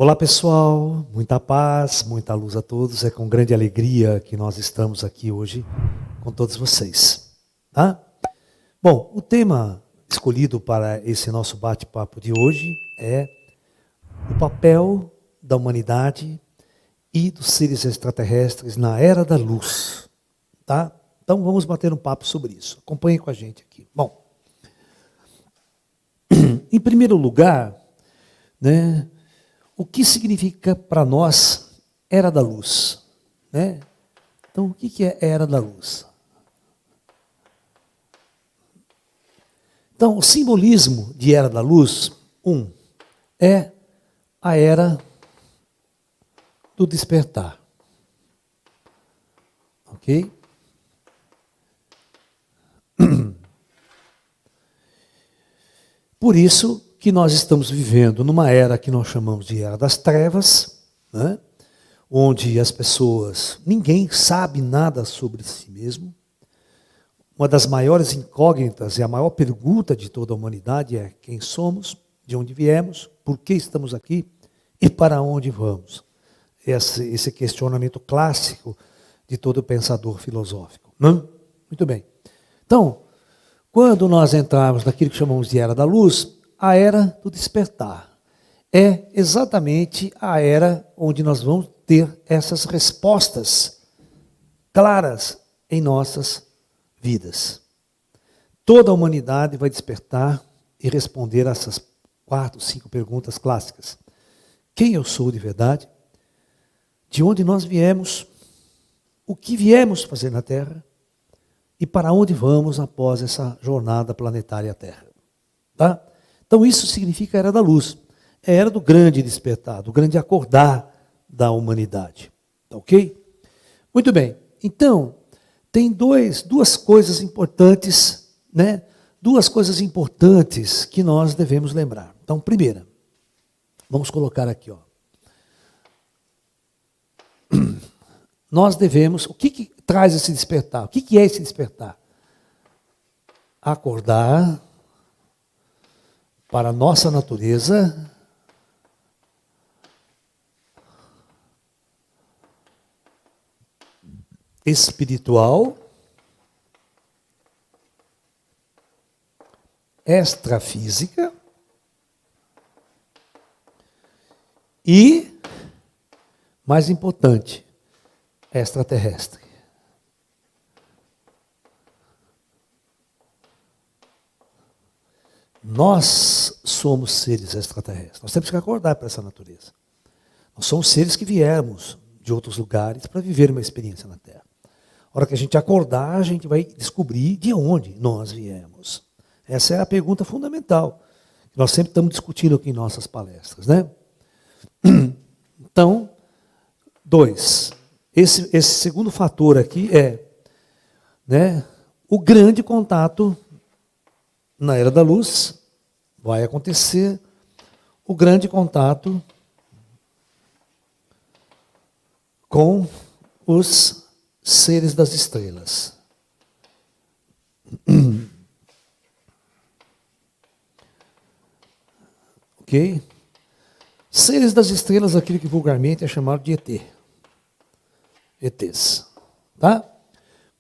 Olá pessoal, muita paz, muita luz a todos. É com grande alegria que nós estamos aqui hoje com todos vocês. Tá? Bom, o tema escolhido para esse nosso bate-papo de hoje é o papel da humanidade e dos seres extraterrestres na Era da Luz. Tá? Então vamos bater um papo sobre isso. Acompanhe com a gente aqui. Bom, em primeiro lugar, né? O que significa para nós Era da Luz? Né? Então, o que é Era da Luz? Então, o simbolismo de Era da Luz, é a Era do Despertar. Ok? Por isso que nós estamos vivendo numa era que nós chamamos de Era das Trevas, né? Onde as pessoas, ninguém sabe nada sobre si mesmo. Uma das maiores incógnitas e a maior pergunta de toda a humanidade é quem somos, de onde viemos, por que estamos aqui e para onde vamos. Esse questionamento clássico de todo pensador filosófico. Né? Muito bem. Então, quando nós entrarmos naquilo que chamamos de Era da Luz, a Era do Despertar é exatamente a era onde nós vamos ter essas respostas claras em nossas vidas. Toda a humanidade vai despertar e responder a essas 4, 5 perguntas clássicas. Quem eu sou de verdade? De onde nós viemos? O que viemos fazer na Terra? E para onde vamos após essa jornada planetária Terra? Tá? Então isso significa a Era da Luz. É a Era do grande despertar, do grande acordar da humanidade. Tá ok? Muito bem. Então, tem duas coisas importantes, né? Duas coisas importantes que nós devemos lembrar. Então, primeira, vamos colocar aqui, ó. Nós devemos, o que traz esse despertar? O que é esse despertar? Acordar para a nossa natureza espiritual, extrafísica e, mais importante, extraterrestre. Nós somos seres extraterrestres. Nós temos que acordar para essa natureza. Nós somos seres que viemos de outros lugares para viver uma experiência na Terra. A hora que a gente acordar, a gente vai descobrir de onde nós viemos. Essa é a pergunta fundamental que nós sempre estamos discutindo aqui em nossas palestras, né? Então, 2. Esse segundo fator aqui é, né, o grande contato na Era da Luz. Vai acontecer o grande contato com os seres das estrelas. Ok? Seres das estrelas, aquilo que vulgarmente é chamado de ET. ETs. Tá?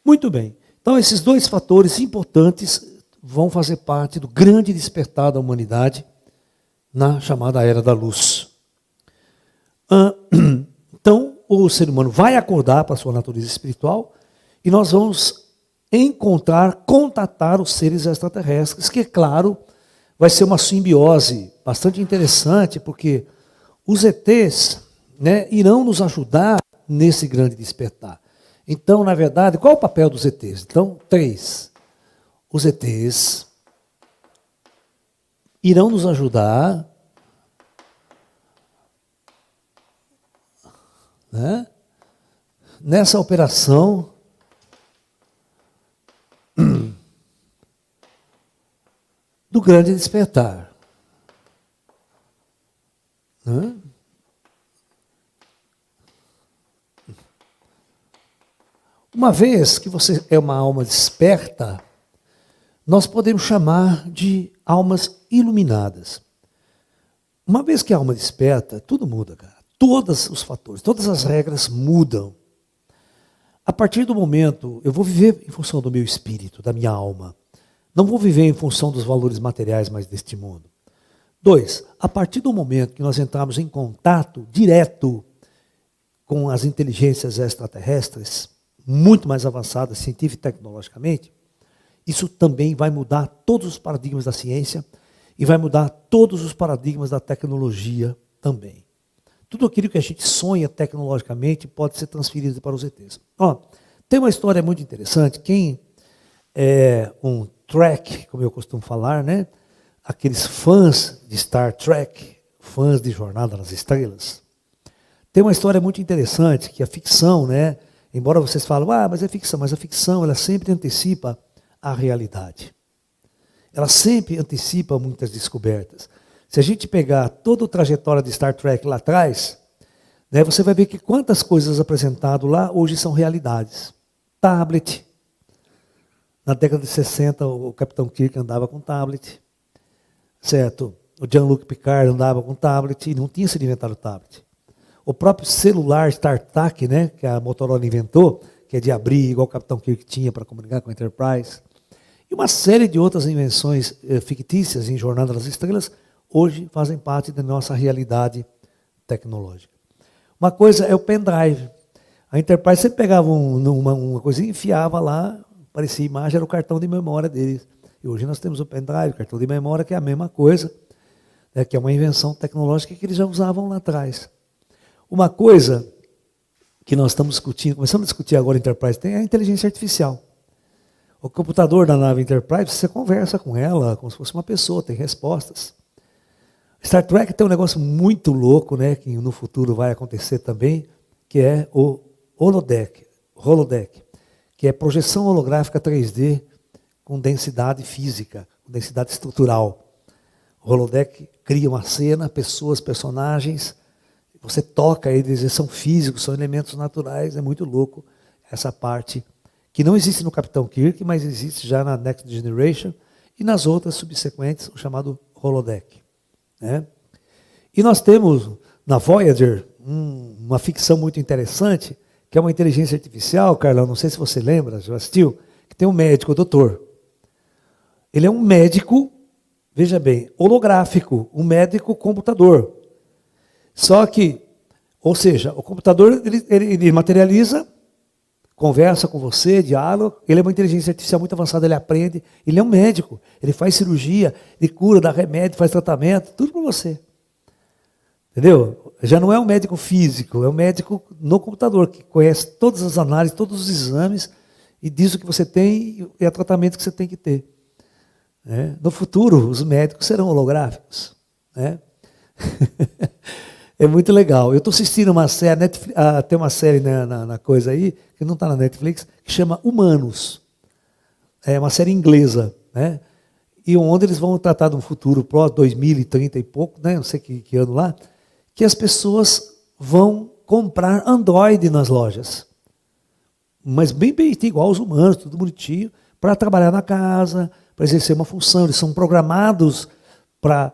Muito bem. Então, esses dois fatores importantes vão fazer parte do grande despertar da humanidade na chamada Era da Luz. Então, o ser humano vai acordar para a sua natureza espiritual e nós vamos contatar os seres extraterrestres, que, é claro, vai ser uma simbiose bastante interessante, porque os ETs, né, irão nos ajudar nesse grande despertar. Então, na verdade, qual é o papel dos ETs? Então, 3. Os ETs irão nos ajudar, né, nessa operação do grande despertar. Né? Uma vez que você é uma alma desperta, nós podemos chamar de almas iluminadas. Uma vez que a alma desperta, tudo muda, cara. Todos os fatores, todas as regras mudam. A partir do momento, eu vou viver em função do meu espírito, da minha alma. Não vou viver em função dos valores materiais mais deste mundo. 2, a partir do momento que nós entramos em contato direto com as inteligências extraterrestres, muito mais avançadas científica e tecnologicamente, isso também vai mudar todos os paradigmas da ciência e vai mudar todos os paradigmas da tecnologia também. Tudo aquilo que a gente sonha tecnologicamente pode ser transferido para os ETs. Tem uma história muito interessante. Quem é um Trek, como eu costumo falar, né? Aqueles fãs de Star Trek, fãs de Jornada nas Estrelas, tem uma história muito interessante, que a ficção, né? Embora vocês falem, mas é ficção, mas a ficção ela sempre antecipa a realidade. Ela sempre antecipa muitas descobertas. Se a gente pegar toda a trajetória de Star Trek lá atrás, né, você vai ver que quantas coisas apresentadas lá hoje são realidades. Tablet. Na década de 60, o Capitão Kirk andava com tablet. Certo? O Jean-Luc Picard andava com tablet e não tinha sido inventado o tablet. O próprio celular StarTAC, né, que a Motorola inventou, que é de abrir, igual o Capitão Kirk tinha para comunicar com a Enterprise. E uma série de outras invenções fictícias em Jornada das Estrelas, hoje fazem parte da nossa realidade tecnológica. Uma coisa é o pendrive. A Enterprise sempre pegava uma coisinha e enfiava lá, parecia imagem, era o cartão de memória deles. E hoje nós temos o pendrive, cartão de memória, que é a mesma coisa, né, que é uma invenção tecnológica que eles já usavam lá atrás. Uma coisa que nós estamos discutindo, começamos a discutir agora em Enterprise, tem a inteligência artificial. O computador da nave Enterprise, você conversa com ela como se fosse uma pessoa, tem respostas. Star Trek tem um negócio muito louco, né, que no futuro vai acontecer também, que é o holodeck, que é projeção holográfica 3D com densidade física, com densidade estrutural. O holodeck cria uma cena, pessoas, personagens, você toca eles, eles são físicos, são elementos naturais, é muito louco essa parte que não existe no Capitão Kirk, mas existe já na Next Generation e nas outras subsequentes, o chamado holodeck. Né? E nós temos na Voyager uma ficção muito interessante, que é uma inteligência artificial, Carlão, não sei se você lembra, já assistiu, que tem um médico, o doutor. Ele é um médico, veja bem, holográfico, um médico computador. Só que, ou seja, o computador ele materializa, conversa com você, diálogo, ele é uma inteligência artificial muito avançada, ele aprende, ele é um médico, ele faz cirurgia, ele cura, dá remédio, faz tratamento, tudo para você. Entendeu? Já não é um médico físico, é um médico no computador, que conhece todas as análises, todos os exames, e diz o que você tem e o tratamento que você tem que ter. Né? No futuro, os médicos serão holográficos. Né? É muito legal. Eu estou assistindo uma série, tem uma série na coisa aí, que não está na Netflix, que chama Humanos. É uma série inglesa, né? E onde eles vão tratar de um futuro pró 2030 e pouco, né? Não sei que ano lá, que as pessoas vão comprar Android nas lojas. Mas bem igual aos humanos, tudo bonitinho, para trabalhar na casa, para exercer uma função. Eles são programados para...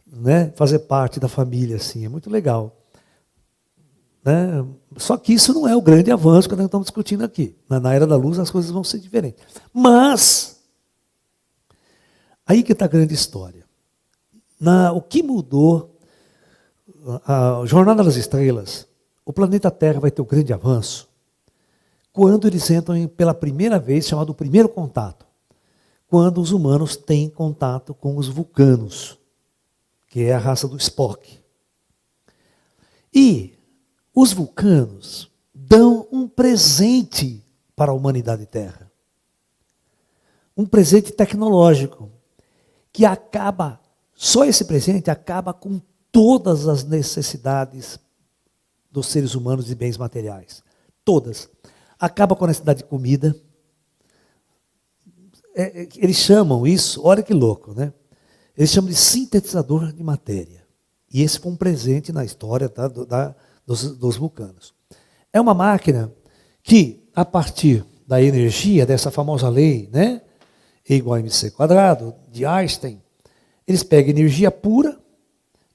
né, fazer parte da família, assim, é muito legal. Né? Só que isso não é o grande avanço que nós estamos discutindo aqui. Na era da luz as coisas vão ser diferentes. Mas, aí que está a grande história. O que mudou, a Jornada das Estrelas, o planeta Terra vai ter um grande avanço quando eles entram pela primeira vez, chamado primeiro contato, quando os humanos têm contato com os vulcanos, que é a raça do Spock. E os vulcanos dão um presente para a humanidade Terra. Um presente tecnológico, que acaba, só esse presente acaba com todas as necessidades dos seres humanos de bens materiais. Todas. Acaba com a necessidade de comida. Eles chamam isso, olha que louco, né? Eles chamam de sintetizador de matéria. E esse foi um presente na história dos vulcanos. É uma máquina que, a partir da energia, dessa famosa lei, né, E igual a mc², de Einstein, eles pegam energia pura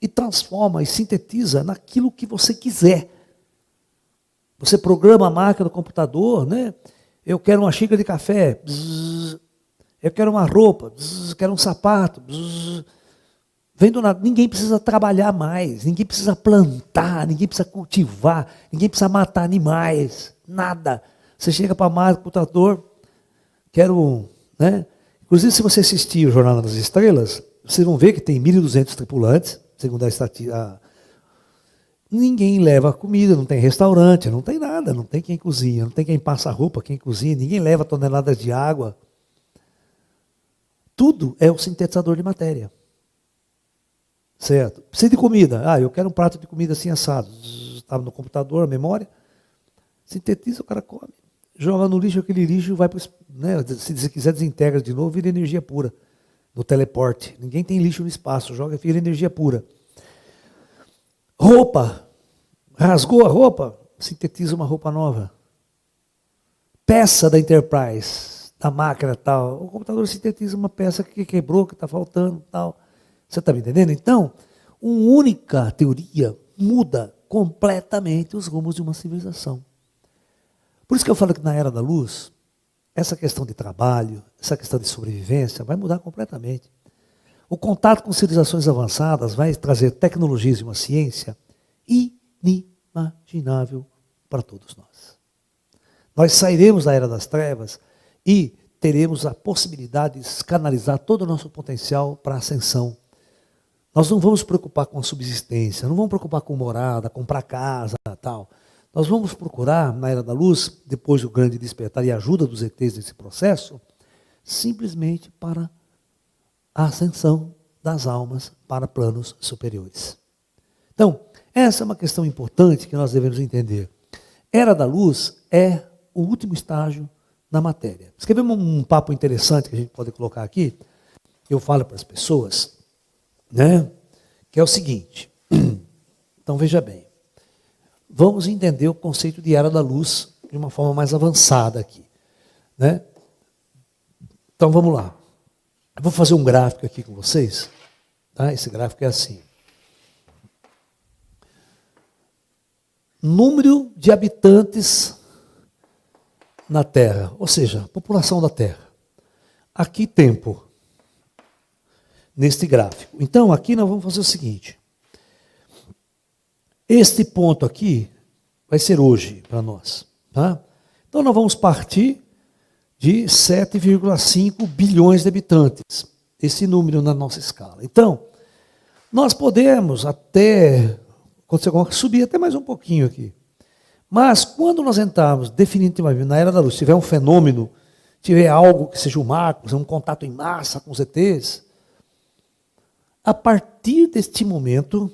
e transforma e sintetiza naquilo que você quiser. Você programa a máquina do computador, né? Eu quero uma xícara de café, bzz. Eu quero uma roupa, bzz. Quero um sapato, bzz. Vem do nada. Ninguém precisa trabalhar mais, ninguém precisa plantar, ninguém precisa cultivar, ninguém precisa matar animais, nada. Você chega para a máquina do computador, quero, né? Inclusive, se você assistir o Jornada das Estrelas, vocês vão ver que tem 1.200 tripulantes, segundo a estatística. Ninguém leva comida, não tem restaurante, não tem nada, não tem quem cozinha, não tem quem passa roupa, quem cozinha, ninguém leva toneladas de água. Tudo é o sintetizador de matéria. Certo? Precisa de comida. Eu quero um prato de comida assim assado. Estava no computador, a memória. Sintetiza, o cara come. Joga no lixo, aquele lixo vai para, né, se quiser desintegra de novo, vira energia pura. No teleporte. Ninguém tem lixo no espaço, joga, vira energia pura. Roupa. Rasgou a roupa, sintetiza uma roupa nova. Peça da Enterprise, da máquina tal. O computador sintetiza uma peça que quebrou, que está faltando tal. Você está me entendendo? Então, uma única teoria muda completamente os rumos de uma civilização. Por isso que eu falo que na Era da Luz, essa questão de trabalho, essa questão de sobrevivência vai mudar completamente. O contato com civilizações avançadas vai trazer tecnologias e uma ciência inimaginável para todos nós. Nós sairemos da Era das Trevas e teremos a possibilidade de canalizar todo o nosso potencial para a ascensão. Nós não vamos nos preocupar com a subsistência, não vamos nos preocupar com morada, comprar casa, tal. Nós vamos procurar, na Era da Luz, depois do grande despertar e a ajuda dos ETs nesse processo, simplesmente para a ascensão das almas para planos superiores. Então, essa é uma questão importante que nós devemos entender. Era da Luz é o último estágio da matéria. Escrevemos um papo interessante que a gente pode colocar aqui, que eu falo para as pessoas, né? Que é o seguinte. Então, veja bem. Vamos entender o conceito de Era da Luz de uma forma mais avançada aqui, né? Então, vamos lá. Eu vou fazer um gráfico aqui com vocês. Tá? Esse gráfico é assim. Número de habitantes na Terra, ou seja, população da Terra. Aqui tempo, neste gráfico. Então, aqui nós vamos fazer o seguinte. Este ponto aqui vai ser hoje para nós. Tá? Então, nós vamos partir de 7,5 bilhões de habitantes. Esse número na nossa escala. Então, nós podemos até, subir até mais um pouquinho aqui. Mas, quando nós entrarmos definitivamente na Era da Luz, tiver um fenômeno, tiver algo que seja um marco, um contato em massa com os ETs, a partir deste momento,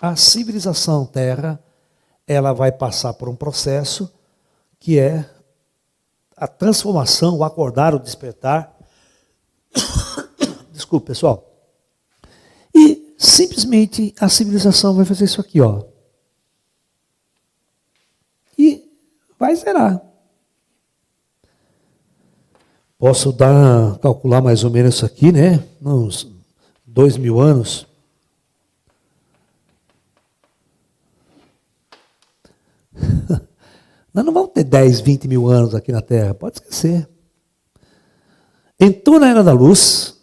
a civilização Terra, ela vai passar por um processo que é a transformação, o acordar, o despertar. Desculpe, pessoal. E simplesmente a civilização vai fazer isso aqui, ó. E vai zerar. Posso calcular mais ou menos isso aqui, né? Uns 2.000 anos. Nós não vamos ter 10, 20 mil anos aqui na Terra, pode esquecer. Entrou na Era da Luz.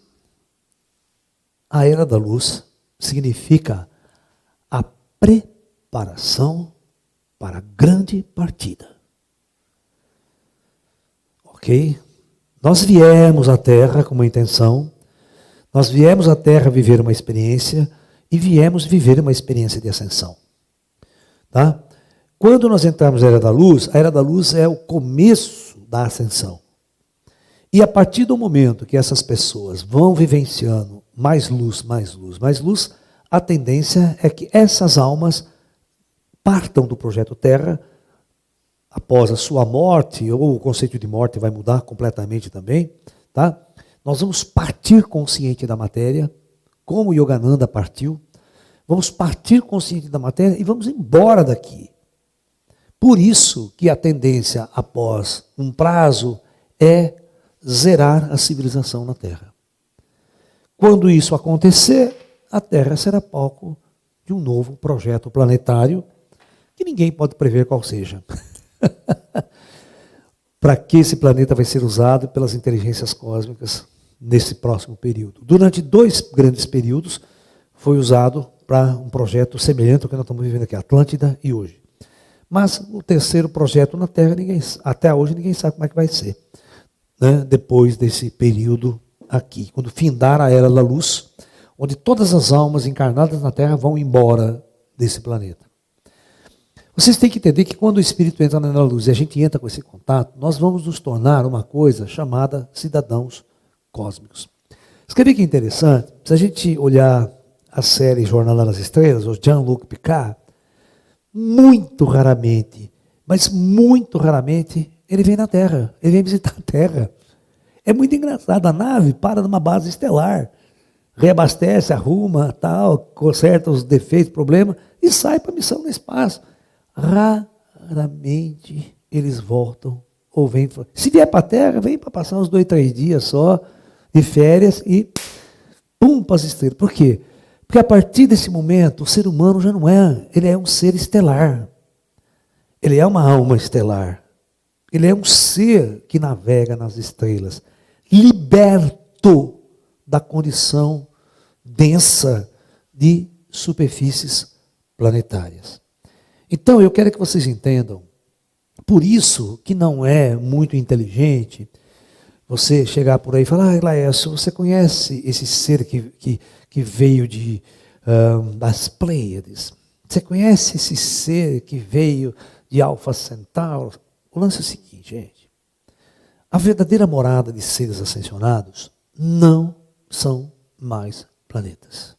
A Era da Luz significa a preparação para a grande partida. Ok? Nós viemos à Terra com uma intenção, nós viemos à Terra viver uma experiência e viemos viver uma experiência de ascensão. Tá? Quando nós entramos na Era da Luz, a Era da Luz é o começo da ascensão. E a partir do momento que essas pessoas vão vivenciando mais luz, mais luz, mais luz, a tendência é que essas almas partam do projeto Terra após a sua morte, ou o conceito de morte vai mudar completamente também, tá? Nós vamos partir consciente da matéria, como Yogananda partiu, vamos partir consciente da matéria e vamos embora daqui. Por isso que a tendência após um prazo é zerar a civilização na Terra. Quando isso acontecer, a Terra será palco de um novo projeto planetário que ninguém pode prever qual seja. Para que esse planeta vai ser usado pelas inteligências cósmicas nesse próximo período. Durante 2 grandes períodos foi usado para um projeto semelhante ao que nós estamos vivendo aqui, Atlântida e hoje. Mas o terceiro projeto na Terra, até hoje ninguém sabe como é que vai ser, né? Depois desse período aqui, quando findar a Era da Luz, onde todas as almas encarnadas na Terra vão embora desse planeta. Vocês têm que entender que quando o Espírito entra na Era da Luz e a gente entra com esse contato, nós vamos nos tornar uma coisa chamada cidadãos cósmicos. Escrevi que é interessante, se a gente olhar a série Jornada nas Estrelas, o Jean-Luc Picard, muito raramente, mas muito raramente, ele vem na Terra, ele vem visitar a Terra. É muito engraçado, a nave para numa base estelar, reabastece, arruma, tal, conserta os defeitos, problemas, e sai para a missão no espaço. Raramente eles voltam, ou vêm, se vier para a Terra, vem para passar uns 2, 3 dias só, de férias, e pum, para as estrelas. Por quê? Porque a partir desse momento, o ser humano já não é, ele é um ser estelar. Ele é uma alma estelar. Ele é um ser que navega nas estrelas, liberto da condição densa de superfícies planetárias. Então, eu quero que vocês entendam, por isso que não é muito inteligente você chegar por aí e falar, Laércio, você conhece esse ser que veio das Pleiades? Você conhece esse ser que veio de Alfa Centauro? O lance é o seguinte, gente. A verdadeira morada de seres ascensionados não são mais planetas.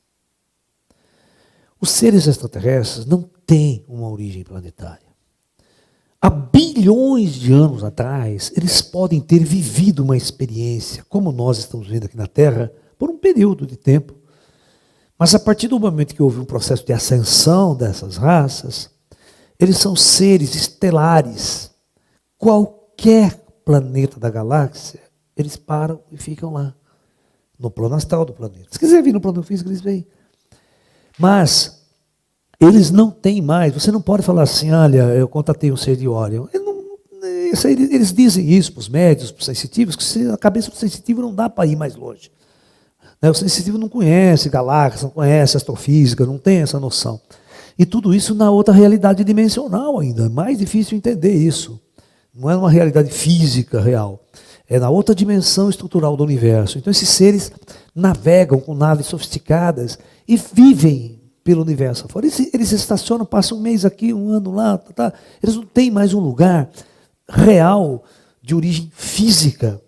Os seres extraterrestres não têm uma origem planetária. Há bilhões de anos atrás, eles podem ter vivido uma experiência, como nós estamos vendo aqui na Terra, por um período de tempo. Mas a partir do momento que houve um processo de ascensão dessas raças, eles são seres estelares. Qualquer planeta da galáxia, eles param e ficam lá, no plano astral do planeta. Se quiser vir no plano físico, eles vêm. Mas eles não têm mais, você não pode falar assim, olha, eu contatei um ser de Órion. Eles dizem isso para os médios, para os sensitivos, que a cabeça do sensitivo não dá para ir mais longe. O sensitivo não conhece galáxias, não conhece astrofísica, não tem essa noção. E tudo isso na outra realidade dimensional ainda, é mais difícil entender isso. Não é uma realidade física real, é na outra dimensão estrutural do universo. Então esses seres navegam com naves sofisticadas e vivem pelo universo afora. Eles estacionam, passam um mês aqui, um ano lá, eles não têm mais um lugar real de origem física.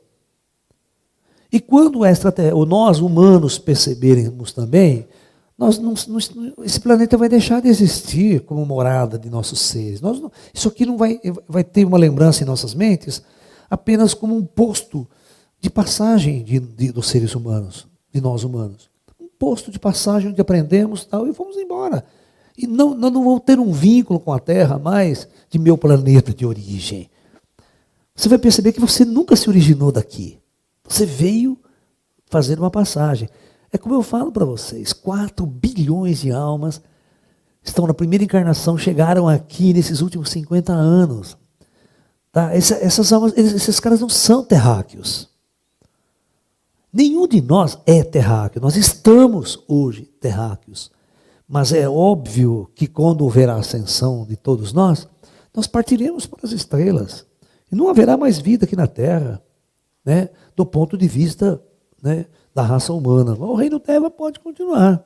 E quando nós humanos percebermos também, esse planeta vai deixar de existir como morada de nossos seres. Isso aqui não vai ter uma lembrança em nossas mentes apenas como um posto de passagem dos seres humanos, de nós humanos. Um posto de passagem onde aprendemos tal, e vamos embora. E não vamos ter um vínculo com a Terra mais de meu planeta de origem. Você vai perceber que você nunca se originou daqui. Você veio fazer uma passagem. É como eu falo para vocês, 4 bilhões de almas estão na primeira encarnação, chegaram aqui nesses últimos 50 anos. Tá? Essas almas, esses caras não são terráqueos. Nenhum de nós é terráqueo. Nós estamos hoje terráqueos. Mas é óbvio que quando houver a ascensão de todos nós partiremos para as estrelas. E não haverá mais vida aqui na Terra, né, do ponto de vista, né, da raça humana. O reino Terra pode continuar.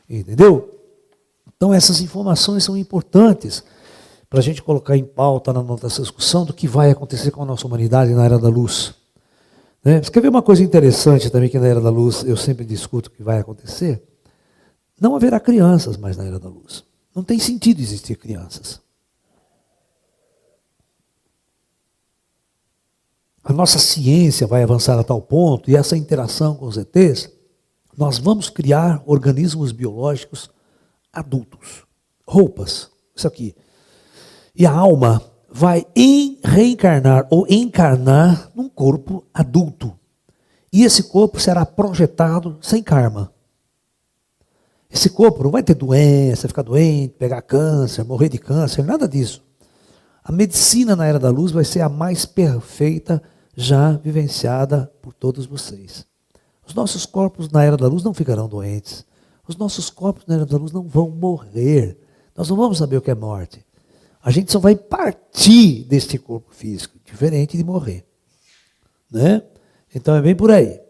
Entendeu? Então essas informações são importantes para a gente colocar em pauta na nossa discussão do que vai acontecer com a nossa humanidade na Era da Luz. Né? Você quer ver uma coisa interessante também que na Era da Luz eu sempre discuto que vai acontecer? Não haverá crianças mais na Era da Luz. Não tem sentido existir crianças. A nossa ciência vai avançar a tal ponto, e essa interação com os ETs, nós vamos criar organismos biológicos adultos. Roupas, isso aqui. E a alma vai reencarnar ou encarnar num corpo adulto. E esse corpo será projetado sem karma. Esse corpo não vai ter doença, ficar doente, pegar câncer, morrer de câncer, nada disso. A medicina na Era da Luz vai ser a mais perfeita já vivenciada por todos vocês. Os nossos corpos na Era da Luz não ficarão doentes. Os nossos corpos na Era da Luz não vão morrer. Nós não vamos saber o que é morte. A gente só vai partir deste corpo físico, diferente de morrer. Né? Então é bem por aí.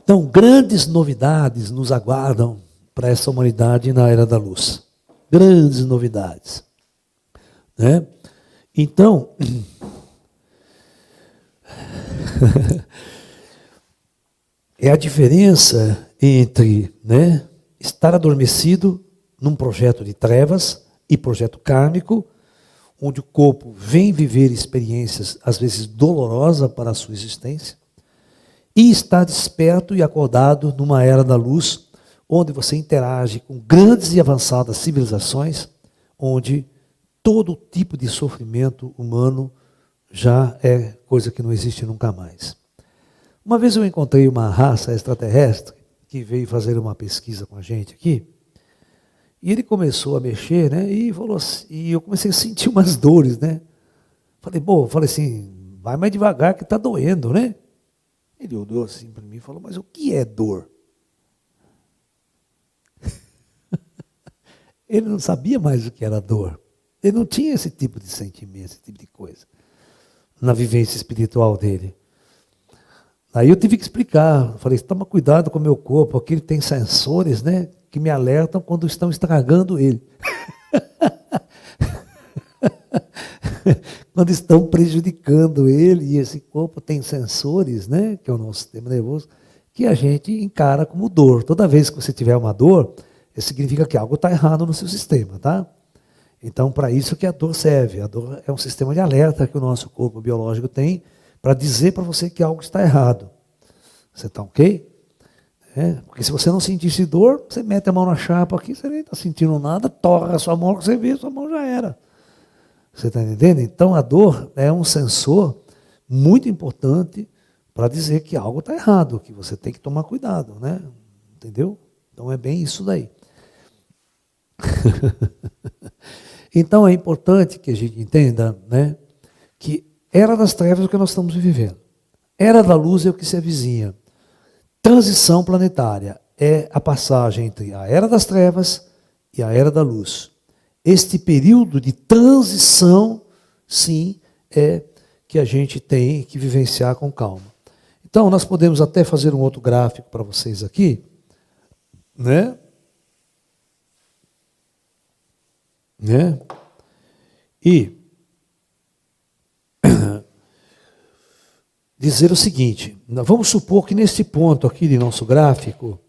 Então, grandes novidades nos aguardam para essa humanidade na Era da Luz. Grandes novidades. Né? Então, é a diferença entre, né, estar adormecido num projeto de trevas e projeto kármico, onde o corpo vem viver experiências, às vezes dolorosas para a sua existência, e estar desperto e acordado numa Era da Luz, onde você interage com grandes e avançadas civilizações, onde todo tipo de sofrimento humano já é coisa que não existe nunca mais. Uma vez eu encontrei uma raça extraterrestre que veio fazer uma pesquisa com a gente aqui, e ele começou a mexer, né, e falou assim, e eu comecei a sentir umas dores, né? Falei assim, vai mais devagar que está doendo, né? Ele olhou assim para mim e falou, mas o que é dor? Ele não sabia mais o que era dor. Ele não tinha esse tipo de sentimento, esse tipo de coisa, na vivência espiritual dele. Aí eu tive que explicar, falei, toma cuidado com o meu corpo, aqui ele tem sensores, né, que me alertam quando estão estragando ele. Quando estão prejudicando ele, e esse corpo tem sensores, né, que é o nosso sistema nervoso, que a gente encara como dor. Toda vez que você tiver uma dor, isso significa que algo está errado no seu sistema, tá? Então, para isso que a dor serve. A dor é um sistema de alerta que o nosso corpo biológico tem para dizer para você que algo está errado. Você está ok? Porque se você não sentisse dor, você mete a mão na chapa aqui, você nem está sentindo nada, torra a sua mão, você vê, sua mão já era. Você está entendendo? Então, a dor é um sensor muito importante para dizer que algo está errado, que você tem que tomar cuidado, né? Entendeu? Então, é bem isso daí. Então, é importante que a gente entenda, né, que Era das Trevas é o que nós estamos vivendo. Era da Luz é o que se avizinha. Transição planetária é a passagem entre a Era das Trevas e a Era da Luz. Este período de transição, sim, é que a gente tem que vivenciar com calma. Então, nós podemos até fazer um outro gráfico para vocês aqui, né? E dizer o seguinte, vamos supor que nesse ponto aqui de nosso gráfico,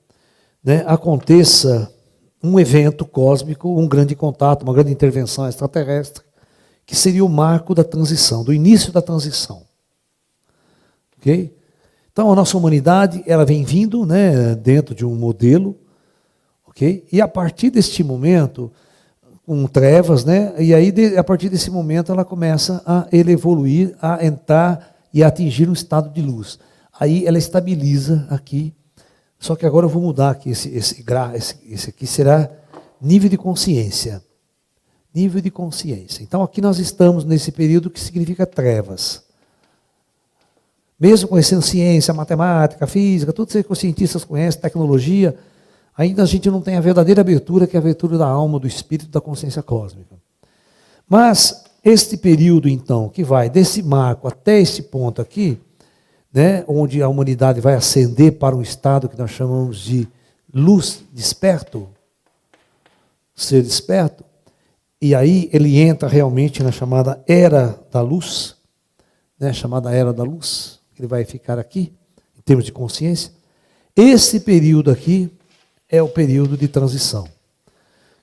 né, aconteça um evento cósmico, um grande contato, uma grande intervenção extraterrestre, que seria o marco da transição, do início da transição. Ok? Então a nossa humanidade, ela vem vindo, né, dentro de um modelo, ok? E a partir deste momento, com trevas, né, e aí a partir desse momento ela começa a evoluir, a entrar e atingir um estado de luz. Aí ela estabiliza aqui, só que agora eu vou mudar aqui, esse aqui será nível de consciência. Nível de consciência. Então aqui nós estamos nesse período que significa trevas. Mesmo conhecendo ciência, matemática, física, tudo isso que os cientistas conhecem, tecnologia, ainda a gente não tem a verdadeira abertura, que é a abertura da alma, do espírito, da consciência cósmica. Mas este período, então, que vai desse marco até esse ponto aqui, né, onde a humanidade vai ascender para um estado que nós chamamos de luz desperto, ser desperto, e aí ele entra realmente na chamada Era da Luz, né, chamada Era da Luz, ele vai ficar aqui, em termos de consciência. Esse período aqui é o período de transição,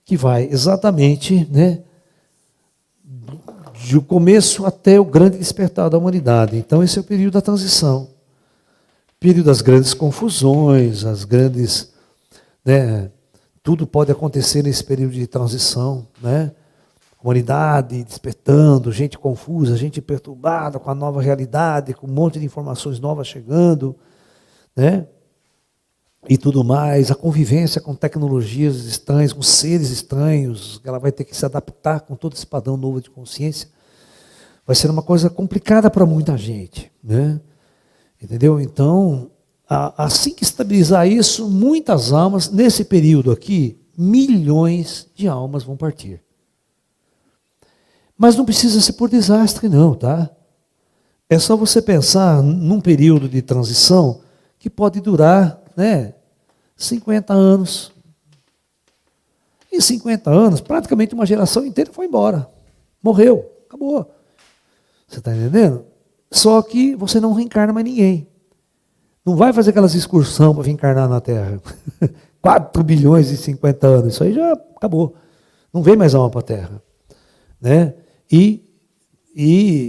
que vai exatamente, né, do começo até o grande despertar da humanidade. Então esse é o período da transição. Período das grandes confusões, as grandes, né, tudo pode acontecer nesse período de transição, né? Humanidade despertando, gente confusa, gente perturbada com a nova realidade, com um monte de informações novas chegando, né? E tudo mais, a convivência com tecnologias estranhas, com seres estranhos, ela vai ter que se adaptar com todo esse padrão novo de consciência. Vai ser uma coisa complicada para muita gente, né? Entendeu? Então, assim que estabilizar isso, muitas almas, nesse período aqui, milhões de almas vão partir. Mas não precisa ser por desastre, não, tá? É só você pensar num período de transição que pode durar, né, 50 anos. Em 50 anos, praticamente uma geração inteira foi embora. Morreu, acabou. Você está entendendo? Só que você não reencarna mais ninguém. Não vai fazer aquelas excursões para reencarnar na Terra. 4 bilhões e 50 anos, isso aí já acabou. Não vem mais alma para a Terra. Né? E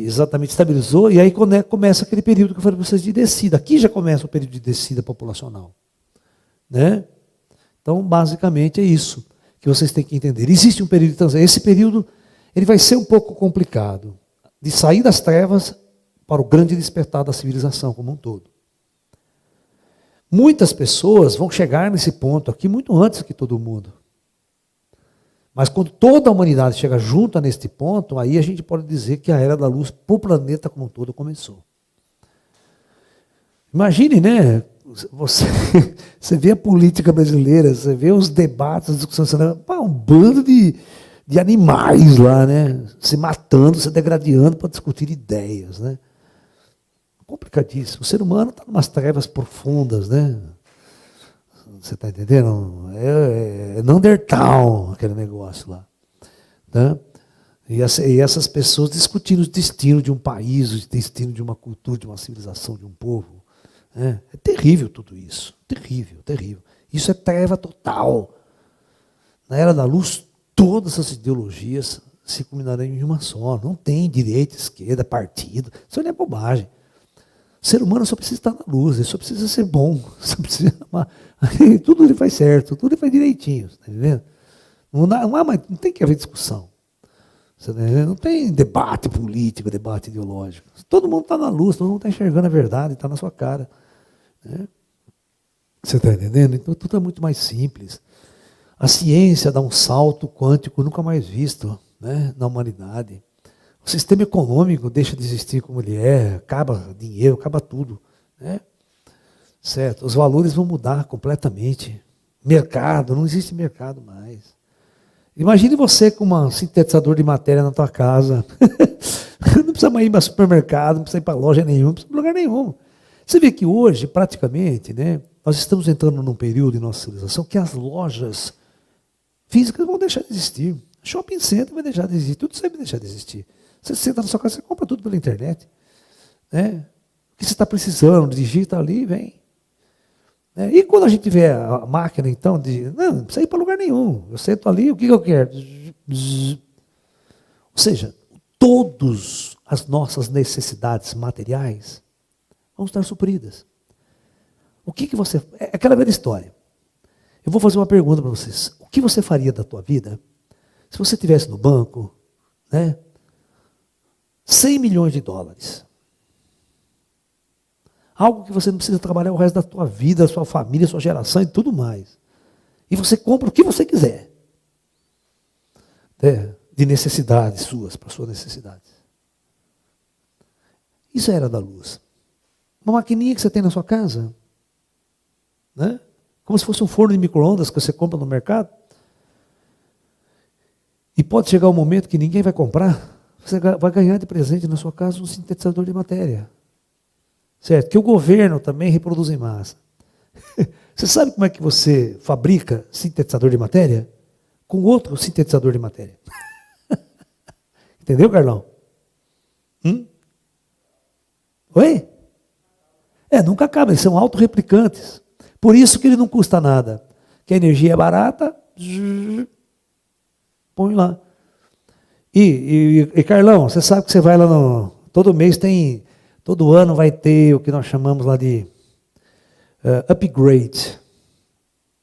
exatamente estabilizou, e aí começa aquele período que eu falei para vocês de descida. Aqui já começa o período de descida populacional. Né? Então, basicamente, é isso que vocês têm que entender. Existe um período de transição. Esse período ele vai ser um pouco complicado, de sair das trevas para o grande despertar da civilização como um todo. Muitas pessoas vão chegar nesse ponto aqui muito antes que todo mundo. Mas quando toda a humanidade chega junta neste ponto, aí a gente pode dizer que a Era da Luz para o planeta como um todo começou. Imagine, né? Você vê a política brasileira, você vê os debates, as discussões, um bando de animais lá, né? Se matando, se degradando para discutir ideias, né? Complicadíssimo. O ser humano está em umas trevas profundas, né? Você está entendendo? É Neandertal, aquele negócio lá. Tá? E essas pessoas discutindo o destino de um país, o destino de uma cultura, de uma civilização, de um povo. Né? É terrível tudo isso. Terrível, terrível. Isso é treva total. Na Era da Luz, todas essas ideologias se combinarão em uma só. Não tem direita, esquerda, partido. Isso não é bobagem. O ser humano só precisa estar na luz, ele só precisa ser bom, só precisa amar. Tudo ele faz certo, tudo ele faz direitinho, tá entendendo? Não tem que haver discussão. Tá, não tem debate político, debate ideológico. Todo mundo está na luz, todo mundo está enxergando a verdade, está na sua cara. Né? Você está entendendo? Então tudo é muito mais simples. A ciência dá um salto quântico nunca mais visto, né, na humanidade. O sistema econômico deixa de existir como ele é, acaba dinheiro, acaba tudo. Né? Certo? Os valores vão mudar completamente. Mercado, não existe mercado mais. Imagine você com um sintetizador de matéria na tua casa. Não precisa mais ir para supermercado, não precisa ir para loja nenhuma, não precisa ir para lugar nenhum. Você vê que hoje, praticamente, né, nós estamos entrando num período em nossa civilização que as lojas físicas vão deixar de existir. Shopping center vai deixar de existir, tudo isso vai deixar de existir. Você senta na sua casa, você compra tudo pela internet. Né? O que você está precisando, digita ali e vem. Né? E quando a gente tiver a máquina, então, não precisa ir para lugar nenhum. Eu sento ali, o que eu quero? Ou seja, todas as nossas necessidades materiais vão estar supridas. O que você... É aquela velha história. Eu vou fazer uma pergunta para vocês. O que você faria da tua vida se você estivesse no banco, né? 100 milhões de dólares. Algo que você não precisa trabalhar o resto da sua vida, da sua família, da sua geração e tudo mais. E você compra o que você quiser. Né? De necessidades suas, para suas necessidades. Isso é a Era da Luz. Uma maquininha que você tem na sua casa. Né? Como se fosse um forno de micro-ondas que você compra no mercado. E pode chegar um momento que ninguém vai comprar. Você vai ganhar de presente na sua casa um sintetizador de matéria. Certo? Que o governo também reproduz em massa. Você sabe como é que você fabrica sintetizador de matéria? Com outro sintetizador de matéria. Entendeu, Carlão? Oi? Nunca acaba, eles são autorreplicantes. Por isso que ele não custa nada. Que a energia é barata, põe lá. E Carlão, você sabe que você vai lá no... Todo ano vai ter o que nós chamamos lá de upgrade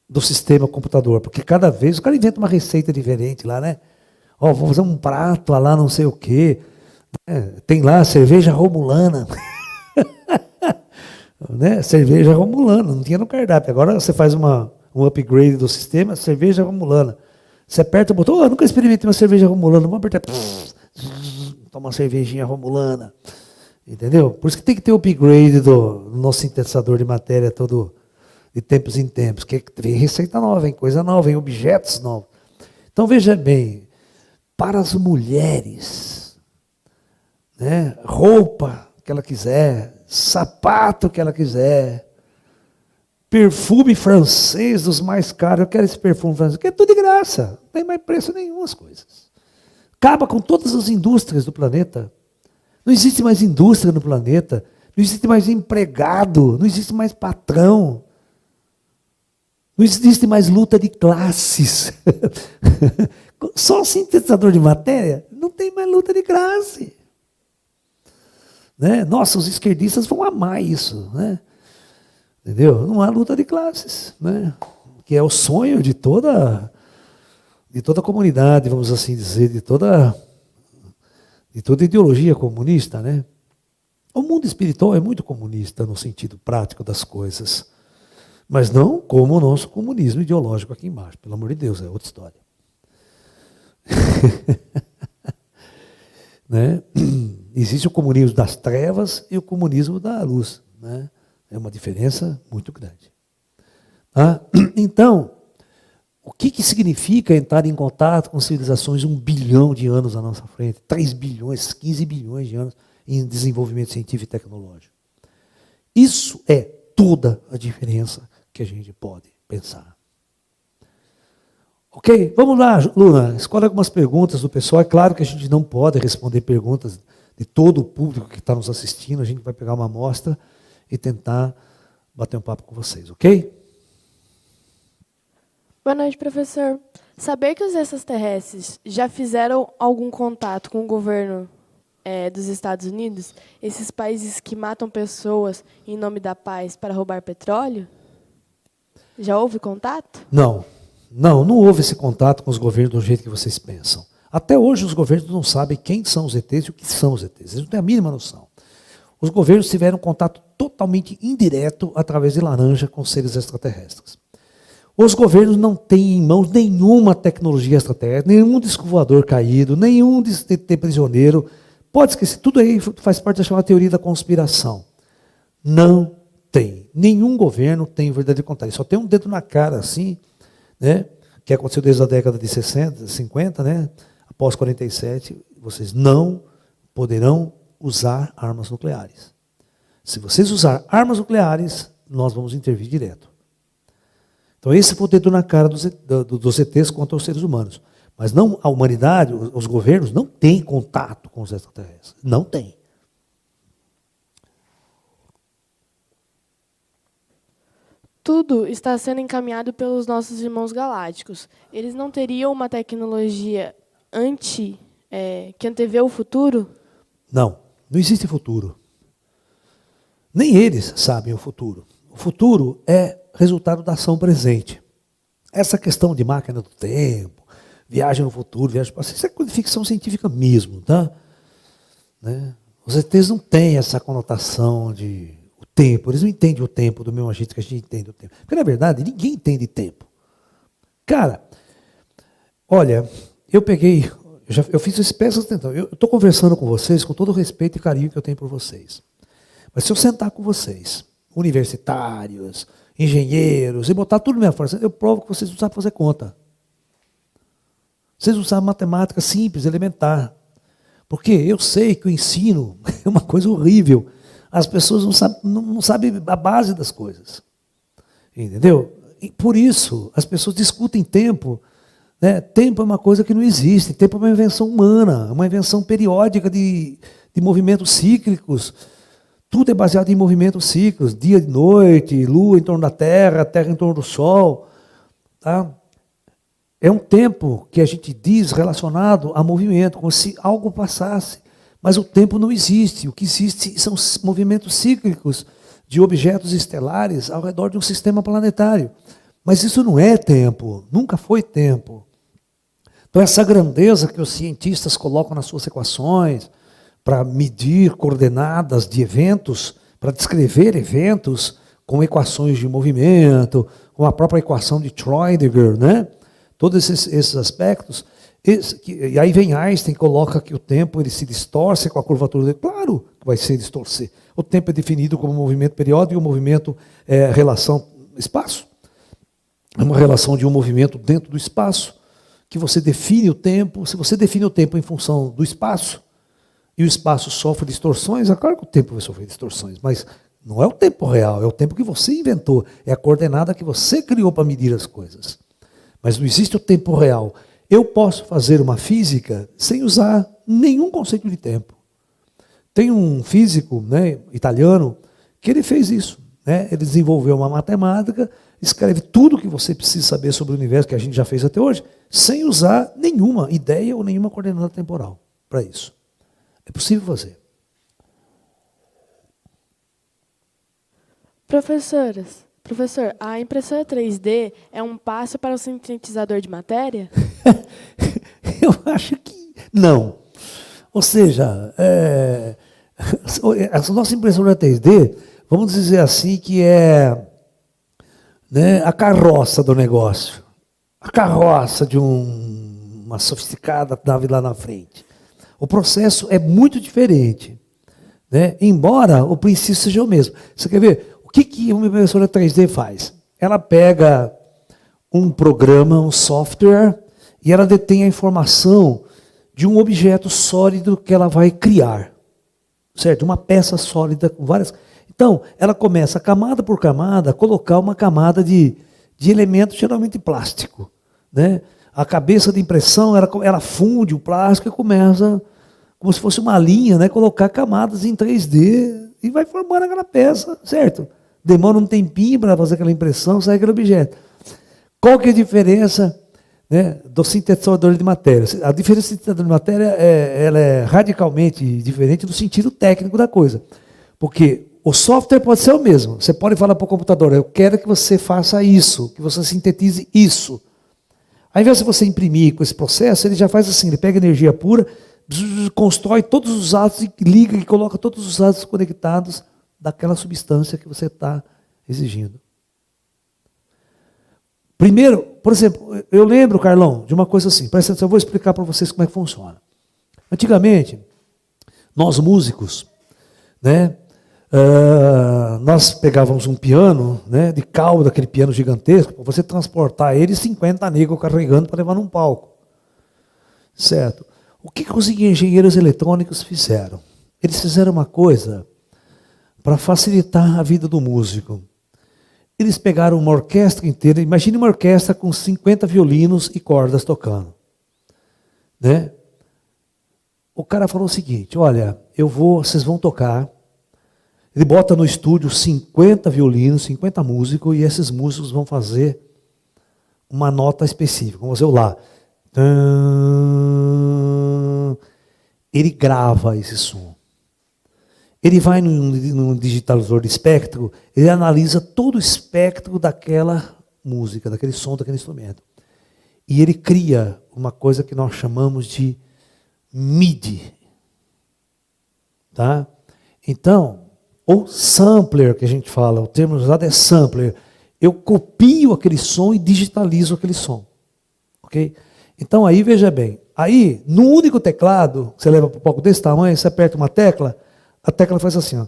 do sistema computador. Porque cada vez o cara inventa uma receita diferente lá, né? Vou fazer um prato lá não sei o quê. Tem lá cerveja romulana. Né? Cerveja romulana, não tinha no cardápio. Agora você faz um upgrade do sistema, cerveja romulana. Você aperta o botão, nunca experimentei uma cerveja romulana, vamos apertar, toma uma cervejinha romulana. Entendeu? Por isso que tem que ter o upgrade do nosso sintetizador de matéria todo de tempos em tempos, que vem receita nova, vem coisa nova, vem objetos novos. Então veja bem, para as mulheres, né, roupa que ela quiser, sapato que ela quiser, perfume francês dos mais caros, eu quero esse perfume francês, que é tudo de graça, não tem mais preço nenhum as coisas. Acaba com todas as indústrias do planeta. Não existe mais indústria no planeta, não existe mais empregado, não existe mais patrão, não existe mais luta de classes. Só o sintetizador de matéria, não tem mais luta de classe. Né? Nossa, os esquerdistas vão amar isso. Né? Entendeu? Não há luta de classes. Né? Que é o sonho de toda comunidade, vamos assim dizer, de toda ideologia comunista. Né? O mundo espiritual é muito comunista no sentido prático das coisas. Mas não como o nosso comunismo ideológico aqui embaixo. Pelo amor de Deus, é outra história. Né? Existe o comunismo das trevas e o comunismo da luz. Né? É uma diferença muito grande. Tá? Então, o que significa entrar em contato com civilizações 1 bilhão de anos à nossa frente, 3 bilhões, 15 bilhões de anos em desenvolvimento científico e tecnológico? Isso é toda a diferença que a gente pode pensar. Ok? Vamos lá, Luna, escolhe algumas perguntas do pessoal. É claro que a gente não pode responder perguntas de todo o público que está nos assistindo. A gente vai pegar uma amostra e tentar bater um papo com vocês, ok? Boa noite, professor. Saber que os extraterrestres já fizeram algum contato com o governo dos Estados Unidos, esses países que matam pessoas em nome da paz para roubar petróleo? Já houve contato? Não houve esse contato com os governos do jeito que vocês pensam. Até hoje os governos não sabem quem são os ETs e o que são os ETs. Eles não têm a mínima noção. Os governos tiveram contato totalmente indireto através de laranja com seres extraterrestres. Os governos não têm em mãos nenhuma tecnologia extraterrestre, nenhum disco voador caído, nenhum de prisioneiro. Pode esquecer, tudo aí faz parte da chamada teoria da conspiração. Não tem. Nenhum governo tem verdadeiro contato. Só tem um dedo na cara, assim, né? Que aconteceu desde a década de 60, 50, né? Após 47, vocês não poderão usar armas nucleares. Se vocês usar armas nucleares, nós vamos intervir direto. Então esse foi o dedo na cara dos ETs contra os seres humanos. Mas não, a humanidade, os governos não têm contato com os extraterrestres. Não tem. Tudo está sendo encaminhado pelos nossos irmãos galácticos. Eles não teriam uma tecnologia que antevê o futuro? Não existe futuro. Nem eles sabem o futuro. O futuro é resultado da ação presente. Essa questão de máquina do tempo, viagem no futuro, viagem no passado, isso é coisa de ficção científica mesmo, tá? Né? Os ETs não têm essa conotação de o tempo, eles não entendem o tempo do mesmo jeito que a gente entende o tempo. Porque, na verdade, ninguém entende tempo. Cara, olha, eu fiz esse peça tentando. Eu estou conversando com vocês com todo o respeito e carinho que eu tenho por vocês. Mas se eu sentar com vocês, universitários, engenheiros, e botar tudo na minha frente, eu provo que vocês não sabem fazer conta. Vocês não sabem matemática simples, elementar. Porque eu sei que o ensino é uma coisa horrível. As pessoas não sabem a base das coisas. Entendeu? E por isso, as pessoas discutem tempo. Né? Tempo é uma coisa que não existe. Tempo é uma invenção humana, uma invenção periódica de movimentos cíclicos. Tudo é baseado em movimentos cíclicos, dia e noite, lua em torno da terra, terra em torno do sol. Tá? É um tempo que a gente diz relacionado a movimento, como se algo passasse. Mas o tempo não existe. O que existe são movimentos cíclicos de objetos estelares ao redor de um sistema planetário. Mas isso não é tempo, nunca foi tempo. Então essa grandeza que os cientistas colocam nas suas equações, para medir coordenadas de eventos, para descrever eventos com equações de movimento, com a própria equação de Schrödinger, né? Todos esses aspectos. E aí vem Einstein e coloca que o tempo ele se distorce com a curvatura dele. Claro que vai se distorcer. O tempo é definido como movimento periódico e o movimento é relação espaço. É uma relação de um movimento dentro do espaço, que você define o tempo. Se você define o tempo em função do espaço, e o espaço sofre distorções, é claro que o tempo vai sofrer distorções, mas não é o tempo real, é o tempo que você inventou, é a coordenada que você criou para medir as coisas. Mas não existe o tempo real. Eu posso fazer uma física sem usar nenhum conceito de tempo. Tem um físico, né, italiano que ele fez isso. Né? Ele desenvolveu uma matemática, escreve tudo o que você precisa saber sobre o universo, que a gente já fez até hoje, sem usar nenhuma ideia ou nenhuma coordenada temporal para isso. É possível fazer. Professor, a impressora 3D é um passo para o sintetizador de matéria? Eu acho que não. Ou seja, a nossa impressora 3D, vamos dizer assim, que é, né, a carroça do negócio. A carroça de uma sofisticada nave lá na frente. O processo é muito diferente, né? Embora o princípio seja o mesmo. Você quer ver? O que uma impressora 3D faz? Ela pega um programa, um software, e ela detém a informação de um objeto sólido que ela vai criar. Certo? Uma peça sólida com várias... Então, ela começa camada por camada a colocar uma camada de elemento geralmente plástico. Né? A cabeça de impressão, ela funde o plástico e começa, como se fosse uma linha, né? Colocar camadas em 3D e vai formando aquela peça, certo? Demora um tempinho para fazer aquela impressão, sai aquele objeto. Qual que é a diferença, né, do sintetizador de matéria? A diferença do sintetizador de matéria ela é radicalmente diferente no sentido técnico da coisa. Porque o software pode ser o mesmo. Você pode falar para o computador, eu quero que você faça isso, que você sintetize isso. Ao invés de você imprimir com esse processo, ele já faz assim, ele pega energia pura, constrói todos os átomos e liga e coloca todos os átomos conectados daquela substância que você está exigindo. Primeiro, por exemplo, eu lembro, Carlão, de uma coisa assim, presta atenção, eu vou explicar para vocês como é que funciona. Antigamente, nós músicos, né, nós pegávamos um piano, né, de cauda, aquele piano gigantesco, para você transportar ele 50 negros carregando para levar num palco. Certo? O que os engenheiros eletrônicos fizeram? Eles fizeram uma coisa para facilitar a vida do músico. Eles pegaram uma orquestra inteira, imagine uma orquestra com 50 violinos e cordas tocando. Né? O cara falou o seguinte, olha, vocês vão tocar. Ele bota no estúdio 50 violinos, 50 músicos, e esses músicos vão fazer uma nota específica. Vamos fazer o Lá. Ele grava esse som. Ele vai num digitalizador de espectro, ele analisa todo o espectro daquela música, daquele som, daquele instrumento. E ele cria uma coisa que nós chamamos de MIDI. Tá? Então, ou sampler, que a gente fala, o termo usado é sampler. Eu copio aquele som e digitalizo aquele som. Ok? Então aí, veja bem, aí, no único teclado, você leva para um palco desse tamanho, você aperta uma tecla, a tecla faz assim, ó,